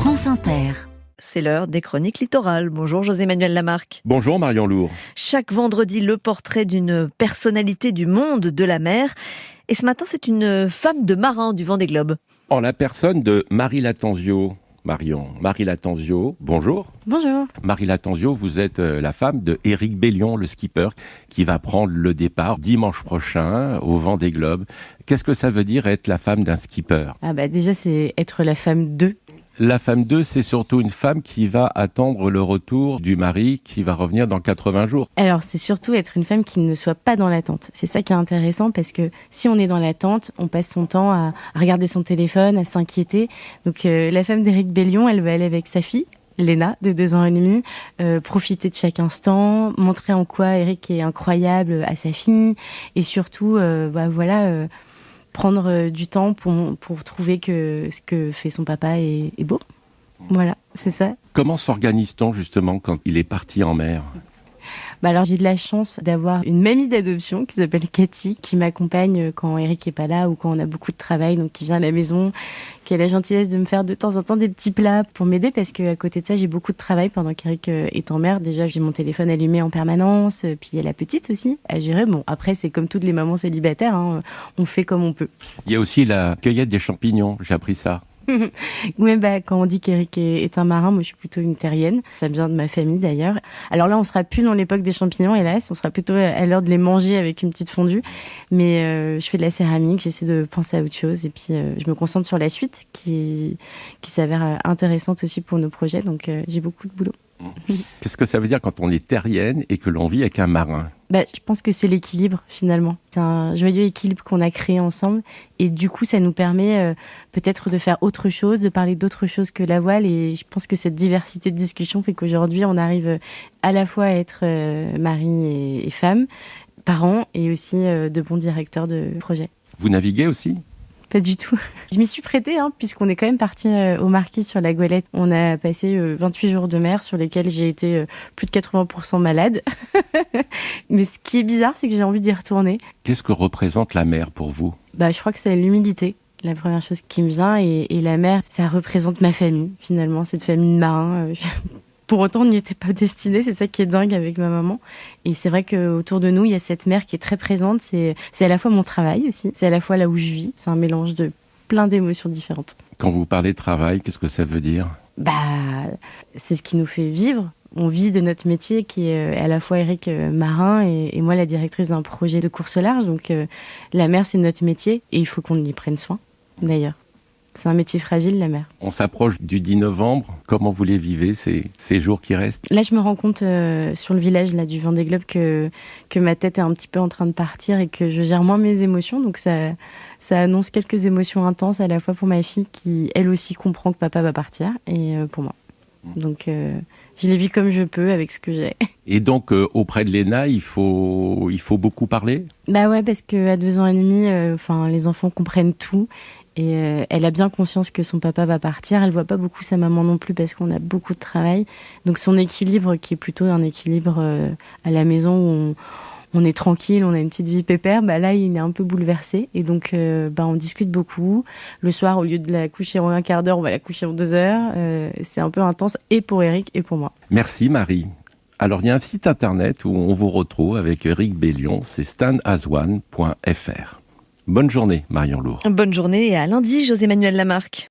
France Inter. C'est l'heure des chroniques littorales. Bonjour José-Manuel Lamarque. Bonjour Marion Lourd. Chaque vendredi, le portrait d'une personnalité du monde de la mer. Et ce matin, c'est une femme de marin du Vendée Globe. En la personne de Marie Lattanzio. Marie Lattanzio, bonjour. Bonjour. Marie Lattanzio, vous êtes la femme de Éric Bellion, le skipper, qui va prendre le départ dimanche prochain au Vendée Globe. Qu'est-ce que ça veut dire être la femme d'un skipper ? Déjà, c'est être la femme d'eux. La femme d'eux, c'est surtout une femme qui va attendre le retour du mari qui va revenir dans 80 jours. Alors, c'est surtout être une femme qui ne soit pas dans l'attente. C'est ça qui est intéressant parce que si on est dans l'attente, on passe son temps à regarder son téléphone, à s'inquiéter. Donc, la femme d'Éric Bellion, elle va aller avec sa fille, Léna, de 2 ans et demi, profiter de chaque instant, montrer en quoi Éric est incroyable à sa fille et surtout, prendre du temps pour trouver que ce que fait son papa est beau. Voilà, c'est ça. Comment s'organise-t-on justement quand il est parti en mer ? Alors j'ai de la chance d'avoir une mamie d'adoption qui s'appelle Cathy, qui m'accompagne quand Eric est pas là ou quand on a beaucoup de travail, donc qui vient à la maison, qui a la gentillesse de me faire de temps en temps des petits plats pour m'aider parce qu'à côté de ça j'ai beaucoup de travail pendant qu'Eric est en mer. Déjà j'ai mon téléphone allumé en permanence, puis il y a la petite aussi à gérer. Bon, après c'est comme toutes les mamans célibataires, on fait comme on peut. Il y a aussi la cueillette des champignons, j'ai appris ça. Oui, quand on dit qu'Éric est un marin, moi je suis plutôt une terrienne. Ça vient de ma famille d'ailleurs. Alors là, on sera plus dans l'époque des champignons, hélas. On sera plutôt à l'heure de les manger avec une petite fondue. Mais je fais de la céramiste, j'essaie de penser à autre chose. Et puis je me concentre sur la suite qui s'avère intéressante aussi pour nos projets. Donc j'ai beaucoup de boulot. Qu'est-ce que ça veut dire quand on est terrienne et que l'on vit avec un marin ? Je pense que c'est l'équilibre finalement. C'est un joyeux équilibre qu'on a créé ensemble et du coup ça nous permet peut-être de faire autre chose, de parler d'autre chose que la voile et je pense que cette diversité de discussion fait qu'aujourd'hui on arrive à la fois à être mari et femme, parents et aussi de bons directeurs de projet. Vous naviguez aussi ? Pas du tout. Je m'y suis prêtée, puisqu'on est quand même parti au Marquis sur la Goélette. On a passé 28 jours de mer sur lesquels j'ai été plus de 80% malade. Mais ce qui est bizarre, c'est que j'ai envie d'y retourner. Qu'est-ce que représente la mer pour vous ? Je crois que c'est l'humidité. La première chose qui me vient, et la mer, ça représente ma famille, finalement, cette famille de marins. Pour autant, on n'y était pas destiné, c'est ça qui est dingue avec ma maman. Et c'est vrai qu'autour de nous, il y a cette mer qui est très présente. C'est à la fois mon travail aussi, c'est à la fois là où je vis. C'est un mélange de plein d'émotions différentes. Quand vous parlez de travail, qu'est-ce que ça veut dire ? C'est ce qui nous fait vivre. On vit de notre métier qui est à la fois Eric marin et moi la directrice d'un projet de course au large. Donc la mer, c'est notre métier et il faut qu'on y prenne soin d'ailleurs. C'est un métier fragile, la mer. On s'approche du 10 novembre. Comment vous les vivez, ces jours qui restent ? Là, je me rends compte sur le village du Vendée Globe que ma tête est un petit peu en train de partir et que je gère moins mes émotions. Donc, ça annonce quelques émotions intenses à la fois pour ma fille qui, elle aussi, comprend que papa va partir et pour moi. Donc, je les vis comme je peux avec ce que j'ai. Et donc, auprès de Léna, il faut beaucoup parler ? Ouais, parce qu'à 2 ans et demi, les enfants comprennent tout. Et elle a bien conscience que son papa va partir. Elle voit pas beaucoup sa maman non plus parce qu'on a beaucoup de travail. Donc son équilibre, qui est plutôt un équilibre à la maison où on est tranquille, on a une petite vie pépère, là il est un peu bouleversé. Et donc on discute beaucoup. Le soir, au lieu de la coucher en 1 quart d'heure, on va la coucher en 2 heures. C'est un peu intense et pour Eric et pour moi. Merci Marie. Alors il y a un site internet où on vous retrouve avec Éric Bellion, c'est stanaswan.fr. Bonne journée, Marion Lourd. Bonne journée et à lundi, José-Manuel Lamarque.